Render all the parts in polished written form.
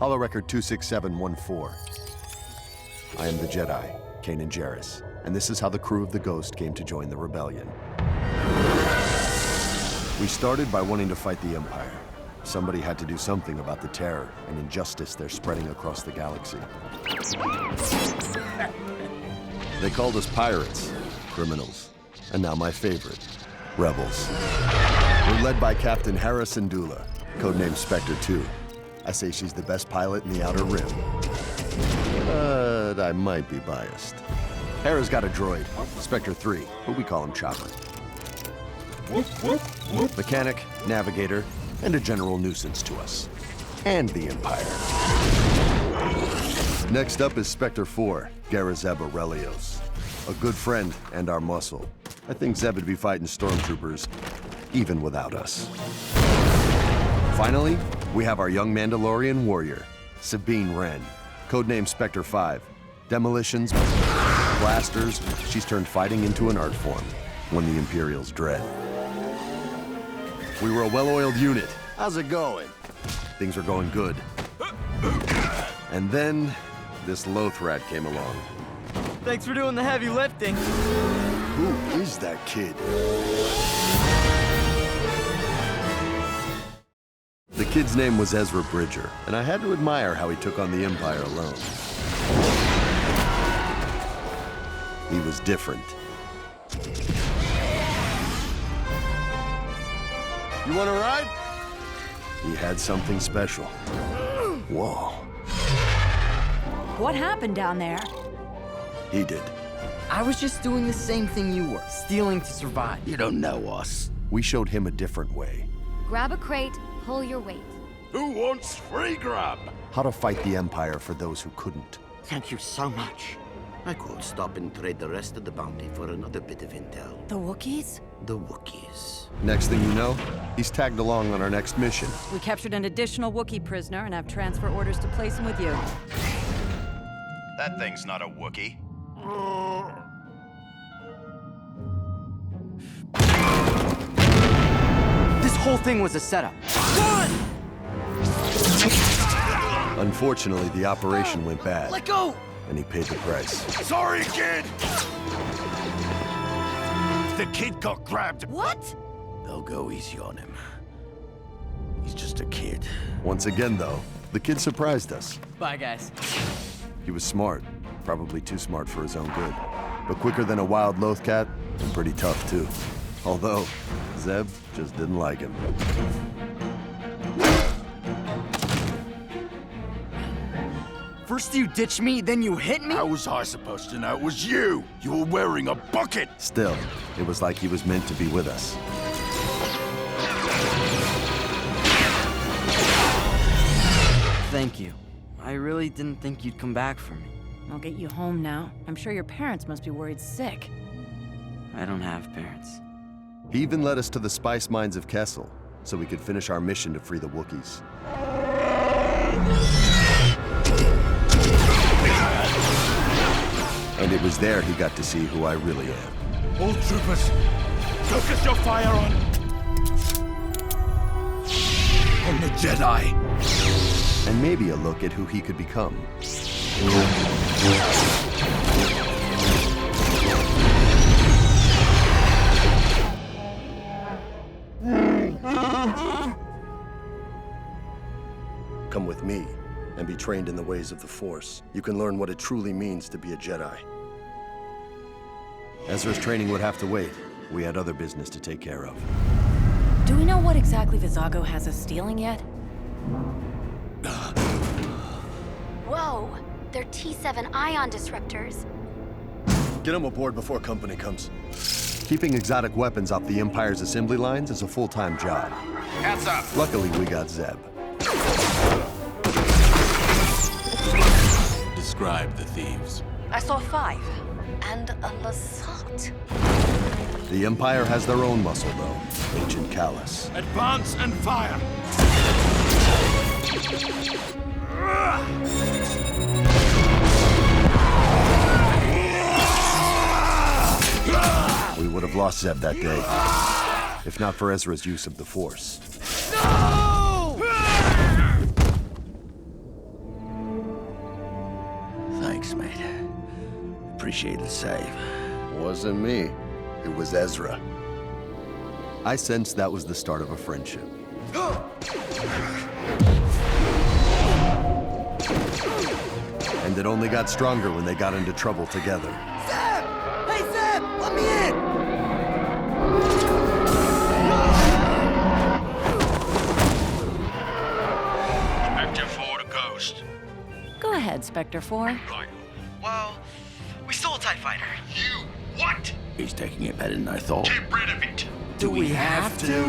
Holorecord 26714. I am the Jedi, Kanan Jarrus, and this is how the crew of the Ghost came to join the rebellion. We started by wanting to fight the Empire. Somebody had to do something about the terror and injustice they're spreading across the galaxy. They called us pirates, criminals, and now my favorite, rebels. We're led by Captain Hera Syndulla, codenamed Spectre 2. I say she's the best pilot in the Outer Rim. But I might be biased. Hera's got a droid, Spectre 3, but we call him Chopper. Mechanic, navigator, and a general nuisance to us. And the Empire. Next up is Spectre 4, Garazeb Aurelios. A good friend and our muscle. I think Zeb would be fighting stormtroopers, even without us. Finally, we have our young Mandalorian warrior, Sabine Wren, codenamed Spectre 5. Demolitions, blasters, she's turned fighting into an art form, one the Imperials dread. We were a well-oiled unit. How's it going? Things are going good. And then, this Lothrat came along. Thanks for doing the heavy lifting. Who is that kid? The kid's name was Ezra Bridger, and I had to admire how he took on the Empire alone. He was different. You want to ride? He had something special. Whoa. What happened down there? He did. I was just doing the same thing you were, stealing to survive. You don't know us. We showed him a different way. Grab a crate, pull your weight. Who wants free grab? How to fight the Empire for those who couldn't. Thank you so much. I could stop and trade the rest of the bounty for another bit of intel. The Wookiees? The Wookiees. Next thing you know, he's tagged along on our next mission. We captured an additional Wookiee prisoner and have transfer orders to place him with you. That thing's not a Wookiee. This whole thing was a setup. Unfortunately, the operation went bad. Let go! And he paid the price. Sorry, kid! The kid got grabbed. What? They'll go easy on him. He's just a kid. Once again, though, the kid surprised us. Bye, guys. He was smart, probably too smart for his own good. But quicker than a wild Lothcat, and pretty tough, too. Although, Zeb just didn't like him. First you ditch me, then you hit me? How was I supposed to know it was you? You were wearing a bucket! Still, it was like he was meant to be with us. Thank you. I really didn't think you'd come back for me. I'll get you home now. I'm sure your parents must be worried sick. I don't have parents. He even led us to the spice mines of Kessel, so we could finish our mission to free the Wookiees. And it was there he got to see who I really am. All troopers, focus your fire on the Jedi. And maybe a look at who he could become. Come with me and be trained in the ways of the Force. You can learn what it truly means to be a Jedi. Ezra's training would have to wait. We had other business to take care of. Do we know what exactly Vizago has us stealing yet? Whoa! They're T7 ion disruptors. Get them aboard before company comes. Keeping exotic weapons off the Empire's assembly lines is a full-time job. Hats up! Luckily, we got Zeb. Describe the thieves. I saw 5. And a Lasat. The Empire has their own muscle, though. Ancient Callus. Advance and fire! We would have lost Zeb that day, if not for Ezra's use of the Force. No! appreciate the save. Wasn't me. It was Ezra. I sensed that was the start of a friendship. And it only got stronger when they got into trouble together. Zeb! Hey, Zeb! Let me in! Spectre 4 to Ghost. Go ahead, Spectre 4. Right. Well, we stole a TIE fighter. You what? He's taking it better than I thought. Get rid of it. Do we have to?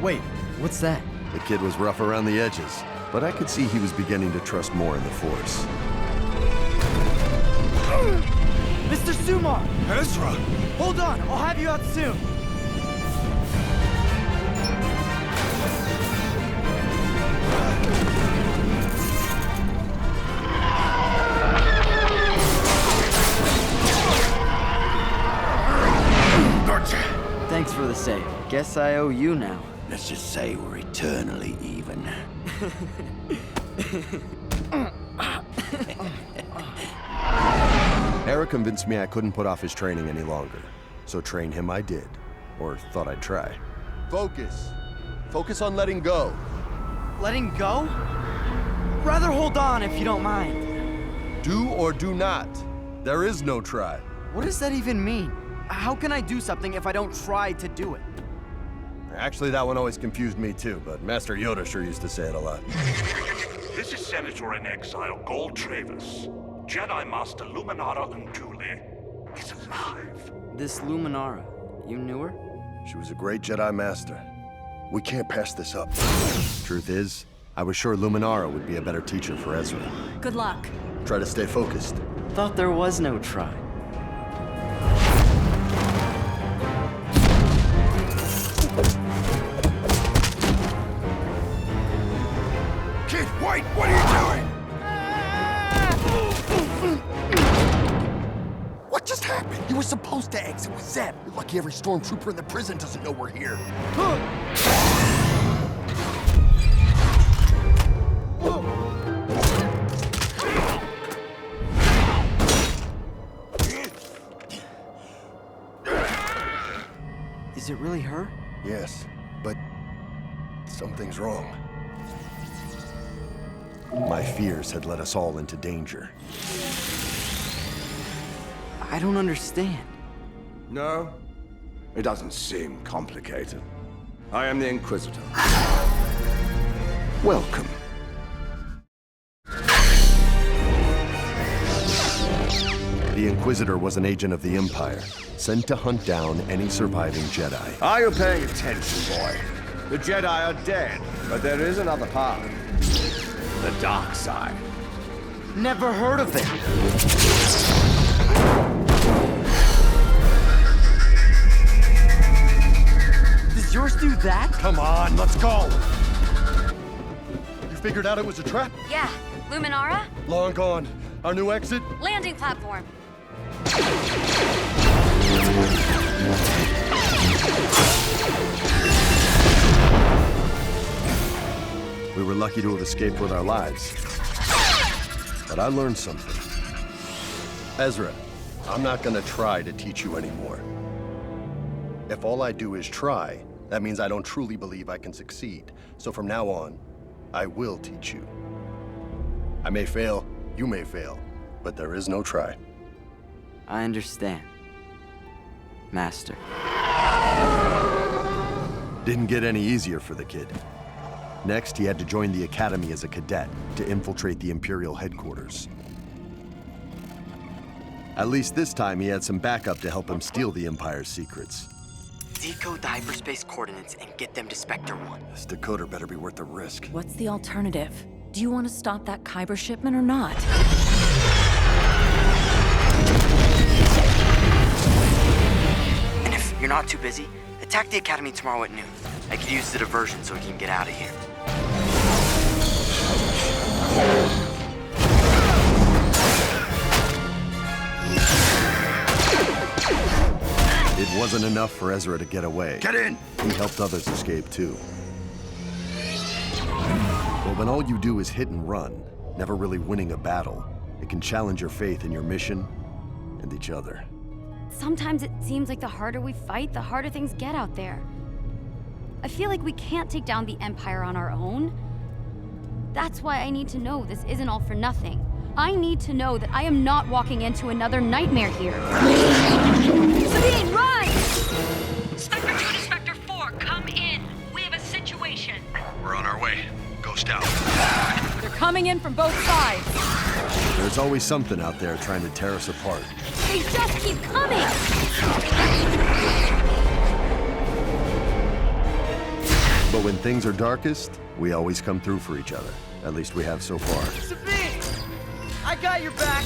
Wait, what's that? The kid was rough around the edges, but I could see he was beginning to trust more in the Force. Mr. Sumar! Ezra! Hold on, I'll have you out soon. Gotcha! Thanks for the save. Guess I owe you now. Let's just say we're eternally even. Hera convinced me I couldn't put off his training any longer, so train him I did, or thought I'd try. Focus. Focus on letting go. Letting go? Rather hold on if you don't mind. Do or do not. There is no try. What does that even mean? How can I do something if I don't try to do it? Actually, that one always confused me too, but Master Yoda sure used to say it a lot. This is Senator in Exile Gold Travis. Jedi Master Luminara Unduli is alive. This Luminara, you knew her? She was a great Jedi Master. We can't pass this up. Truth is, I was sure Luminara would be a better teacher for Ezra. Good luck. Try to stay focused. Thought there was no try. Kid, wait! What are you doing? What just happened? You were supposed to exit with Zeb. You're lucky every stormtrooper in the prison doesn't know we're here. Is it really her? Yes, but something's wrong. My fears had led us all into danger. I don't understand. No, it doesn't seem complicated. I am the Inquisitor. Welcome. The Inquisitor was an agent of the Empire, sent to hunt down any surviving Jedi. Are you paying attention, boy? The Jedi are dead, but there is another path. The dark side. Never heard of it. Does yours do that? Come on, let's go! You figured out it was a trap? Yeah, Luminara, Long gone. Our new exit? landing platform. We were lucky to have escaped with our lives. But I learned something. Ezra, I'm not gonna try to teach you anymore. If all I do is try, that means I don't truly believe I can succeed. So from now on, I will teach you. I may fail, you may fail, but there is no try. I understand. Master. Didn't get any easier for the kid. Next, he had to join the Academy as a cadet to infiltrate the Imperial headquarters. At least this time, he had some backup to help him steal the Empire's secrets. Decode the hyperspace coordinates and get them to Spectre 1. This decoder better be worth the risk. What's the alternative? Do you want to stop that Kyber shipment or not? And if you're not too busy, attack the Academy tomorrow at noon. I could use the diversion so we can get out of here. It wasn't enough for Ezra to get away. Get in! He helped others escape too. But when all you do is hit and run, never really winning a battle, It can challenge your faith in your mission and each other. Sometimes it seems like the harder we fight, the harder things get out there. I feel like we can't take down the Empire on our own. That's why I need to know this isn't all for nothing. I need to know that I am not walking into another nightmare here. Sabine, run! Spectre 2 to Spectre 4, come in. We have a situation. We're on our way. Ghost out. They're coming in from both sides. There's always something out there trying to tear us apart. They just keep coming! But when things are darkest, we always come through for each other. At least we have so far. Sabine! I got your back!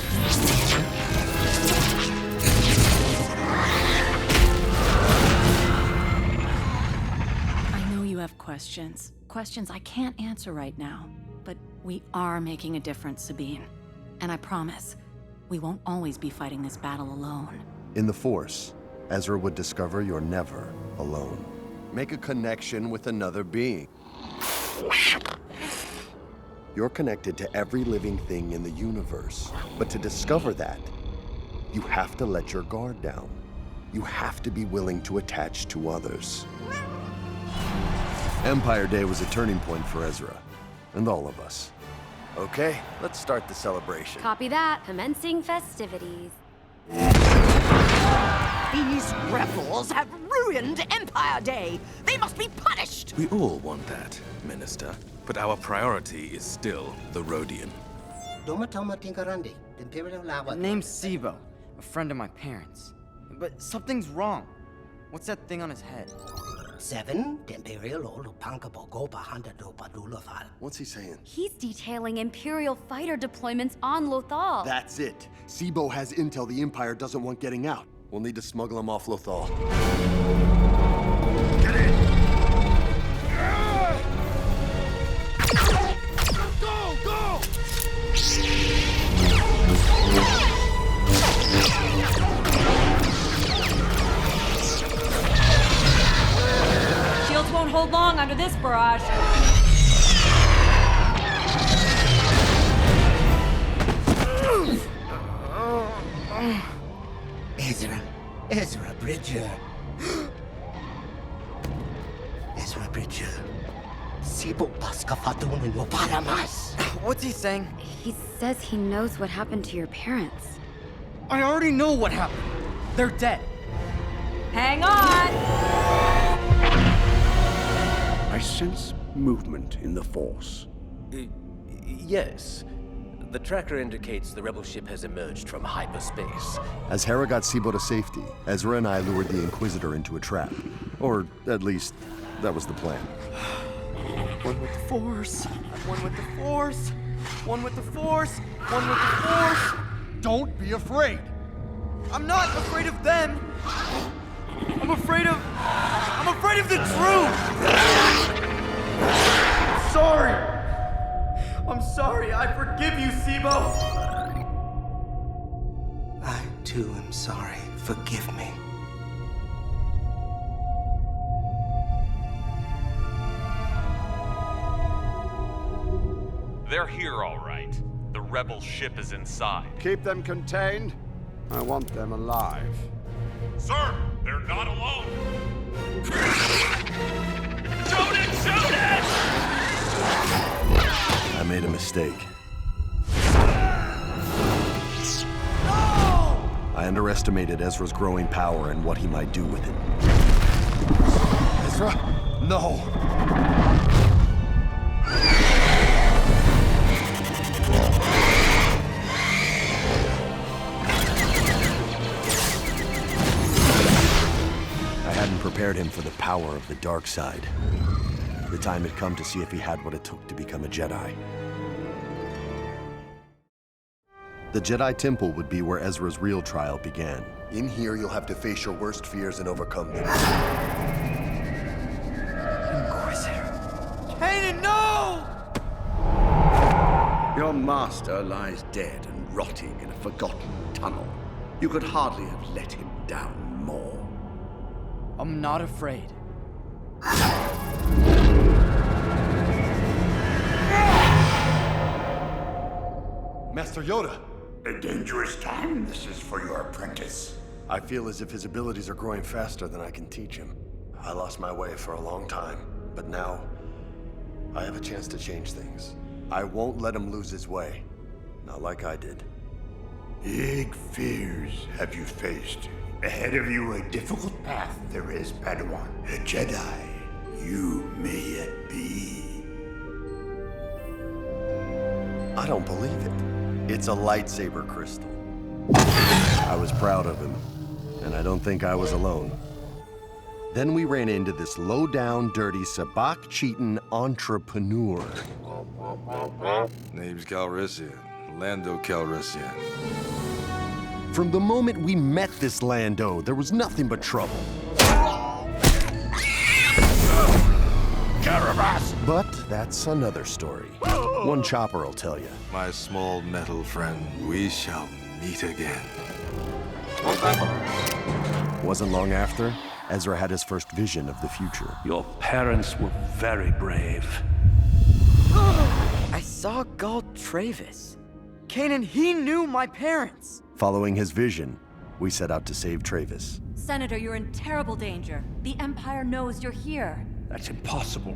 I know you have questions. Questions I can't answer right now. But we are making a difference, Sabine. And I promise, we won't always be fighting this battle alone. In the Force, Ezra would discover you're never alone. Make a connection with another being. You're connected to every living thing in the universe. But to discover that, you have to let your guard down. You have to be willing to attach to others. Empire Day was a turning point for Ezra, and all of us. Okay, let's start the celebration. Copy that. Commencing festivities. These rebels have ruined Empire Day. They must be punished. We all want that, Minister. But our priority is still the Rhodian. Name's Sibo, a friend of my parents. But something's wrong. What's that thing on his head? What's he saying? He's detailing Imperial fighter deployments on Lothal. That's it. Sibo has intel the Empire doesn't want getting out. We'll need to smuggle him off Lothal. Get in! Go! Go! Shields won't hold long under this barrage. Ezra Bridger. Ezra Bridger. Sibo Pasca Fatun no para más. What's he saying? He says he knows what happened to your parents. I already know what happened. They're dead. Hang on! I sense movement in the Force. Yes. The tracker indicates the rebel ship has emerged from hyperspace. As Hera got Sibo to safety, Ezra and I lured the Inquisitor into a trap. Or, at least, that was the plan. One with the Force. One with the Force. One with the Force. One with the Force. Don't be afraid! I'm not afraid of them. I'm afraid of the truth. Sorry. I'm sorry. I forgive you, Sibo. I, too, am sorry. Forgive me. They're here, all right. The rebel ship is inside. Keep them contained. I want them alive. Sir, they're not alone. Shoot it! Shoot it! I made a mistake. No! I underestimated Ezra's growing power and what he might do with it. Ezra? No! I hadn't prepared him for the power of the dark side. The time had come to see if he had what it took to become a Jedi. The Jedi Temple would be where Ezra's real trial began. In here, you'll have to face your worst fears and overcome them. Inquisitor. Kanan, no! Your master lies dead and rotting in a forgotten tunnel. You could hardly have let him down more. I'm not afraid. Master Yoda! A dangerous time this is for your apprentice. I feel as if his abilities are growing faster than I can teach him. I lost my way for a long time, but now I have a chance to change things. I won't let him lose his way. Not like I did. Big fears have you faced. Ahead of you a difficult path there is, Padawan. A Jedi you may yet be. I don't believe it. It's a lightsaber crystal. I was proud of him, and I don't think I was alone. Then we ran into this low-down, dirty, sabak-cheating entrepreneur. Name's Calrissian. Lando Calrissian. From the moment we met this Lando, there was nothing but trouble. Carabas! But that's another story. One chopper will tell you. My small metal friend, we shall meet again. Wasn't long after, Ezra had his first vision of the future. Your parents were very brave. I saw Gul Travis. Kanan, he knew my parents. Following his vision, we set out to save Travis. Senator, you're in terrible danger. The Empire knows you're here. That's impossible.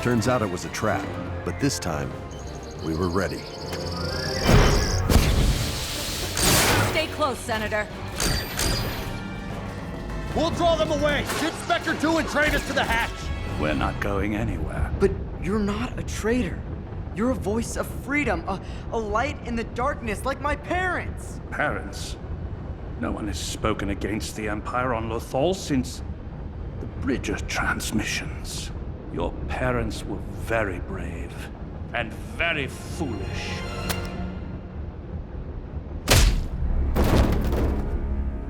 Turns out it was a trap, but this time, we were ready. Stay close, Senator. We'll draw them away! Shoot Spectre 2 and train us to the hatch! We're not going anywhere. But you're not a traitor. You're a voice of freedom, a light in the darkness like my parents. Parents? No one has spoken against the Empire on Lothal since the Bridger transmissions. Your parents were very brave and very foolish.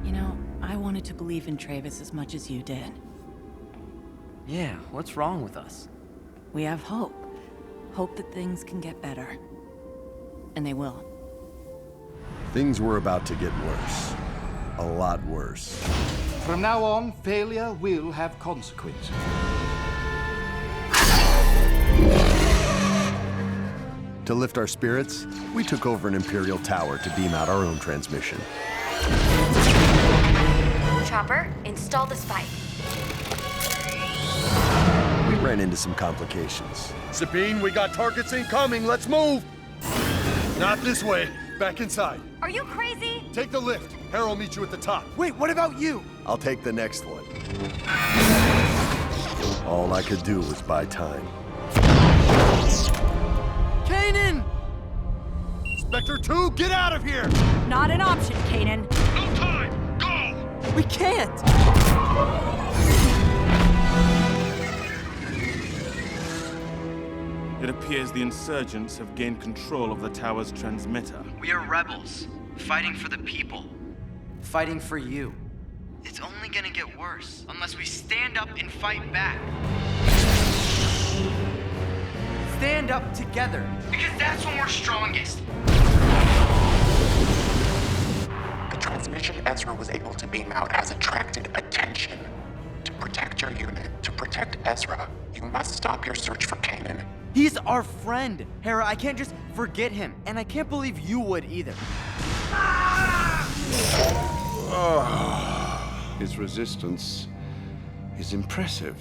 You know, I wanted to believe in Travis as much as you did. Yeah, what's wrong with us? We have hope. Hope that things can get better. And they will. Things were about to get worse. A lot worse. From now on, failure will have consequences. To lift our spirits, we took over an Imperial tower to beam out our own transmission. Chopper, install the spike. We ran into some complications. Sabine, we got targets incoming. Let's move! Not this way. Back inside. Are you crazy? Take the lift. Hera will meet you at the top. Wait, what about you? I'll take the next one. All I could do was buy time. Kanan! Spectre 2, get out of here! Not an option, Kanan. No time! Go! We can't! It appears the insurgents have gained control of the tower's transmitter. We are rebels, fighting for the people. Fighting for you. It's only gonna get worse unless we stand up and fight back. Stand up together. Because that's when we're strongest. The transmission Ezra was able to beam out has attracted attention. To protect your unit, to protect Ezra, you must stop your search for Kanan. He's our friend, Hera. I can't just forget him, and I can't believe you would either. His resistance is impressive.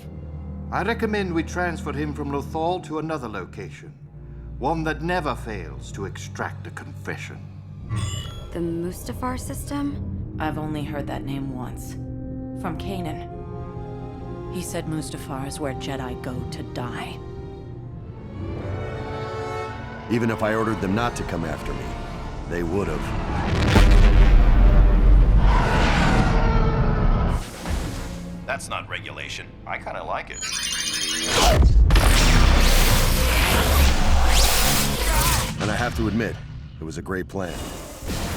I recommend we transfer him from Lothal to another location. One that never fails to extract a confession. The Mustafar system? I've only heard that name once. From Kanan. He said Mustafar is where Jedi go to die. Even if I ordered them not to come after me, they would have. That's not regulation. I kind of like it. And I have to admit, it was a great plan.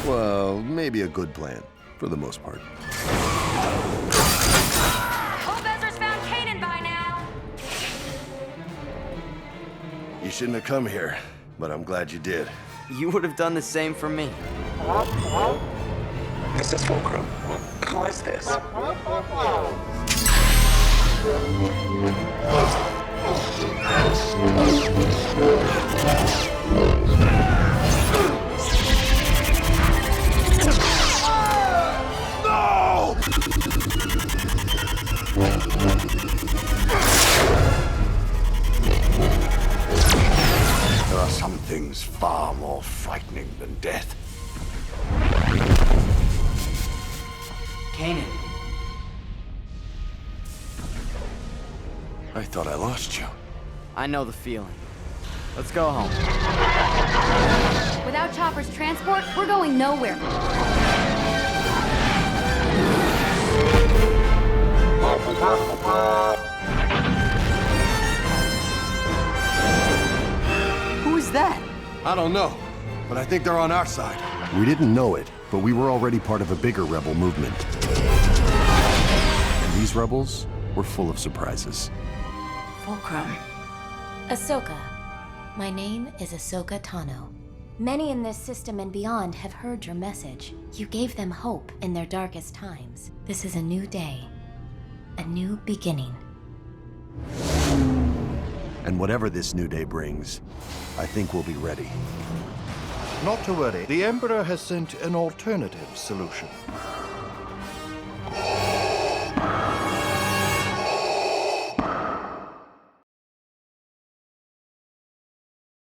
Well, maybe a good plan, for the most part. Hope Ezra's found Kanan by now. You shouldn't have come here, but I'm glad you did. You would have done the same for me. This is Fulcrum. Who is this? I thought I lost you. I know the feeling. Let's go home. Without Chopper's transport, we're going nowhere. Who is that? I don't know, but I think they're on our side. We didn't know it, but we were already part of a bigger rebel movement. And these rebels were full of surprises. Fulcrum. Ahsoka. My name is Ahsoka Tano. Many in this system and beyond have heard your message. You gave them hope in their darkest times. This is a new day. A new beginning. And whatever this new day brings, I think we'll be ready. Not to worry, the Emperor has sent an alternative solution.